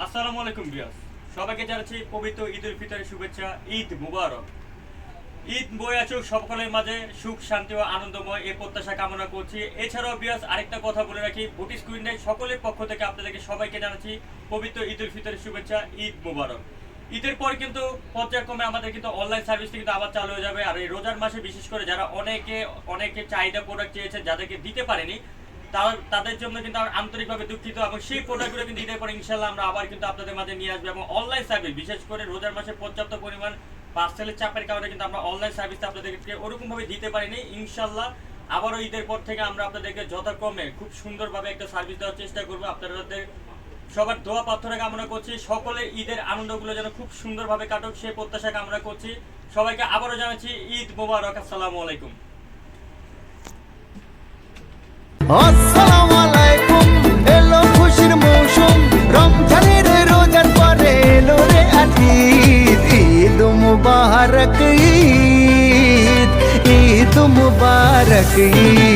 আসসালামু আলাইকুম ভিউয়ার্স, সবাইকে জানাচ্ছি পবিত্র ঈদ উল ফিতরের শুভেচ্ছা। ঈদ মুবারক। ঈদ বয়ে আসুক সকলের মাঝে সুখ শান্তি ও আনন্দময় এই প্রত্যাশা কামনা করছি। এছাড়াও ভিউয়ার্স আরেকটা কথা বলে রাখি, বুটি স্ক্রিনে সকলের পক্ষ থেকে আপনাদেরকে সবাইকে জানাচ্ছি পবিত্র ঈদ উল ফিতরের শুভেচ্ছা। ঈদ মুবারক। ঈদের পর কিন্তু পর্যায়ক্রমে আমাদের কিন্তু অনলাইন সার্ভিসটা কিন্তু আবার চালু হয়ে যাবে। আর এই রোজার মাসে বিশেষ করে যারা অনেকে চাহিদা প্রোডাক্ট চেয়েছে, যাদেরকে দিতে পারেনি, তাদের জন্য কিন্তু আমরা আন্তরিকভাবে দুঃখিত। এবং সেই প্রোডাক্টগুলো কিন্তু ঈদের পর ইনশাল্লাহ আমরা আবার কিন্তু আপনাদের মাঝে নিয়ে আসবো। এবং অনলাইন সার্ভিস বিশেষ করে রোজার মাসে পর্যাপ্ত পরিমাণ পার্সেলের চাপের কারণে কিন্তু আমরা অনলাইন সার্ভিসটা আপনাদেরকে ওরকমভাবে দিতে পারিনি। ইনশাল্লাহ আবারও ঈদের পর থেকে আমরা আপনাদেরকে যথাক্রমে খুব সুন্দরভাবে একটা সার্ভিস দেওয়ার চেষ্টা করবো। আপনাদের সবার দোয়া প্রার্থনা কামনা করছি, সকলের ঈদের আনন্দগুলো যেন খুব সুন্দরভাবে কাটুক সেই প্রত্যাশা কামনা করছি। সবাইকে আবারও জানাচ্ছি ঈদ মোবারক। আসসালামু আলাইকুম। আসসালামু আলাইকুম। এলো খুশির মৌসুম, রমজানের রোজার পরে এলো রে ঈদ। ঈদ মুবারক ঈদ, ঈদ মুবারক ঈদ।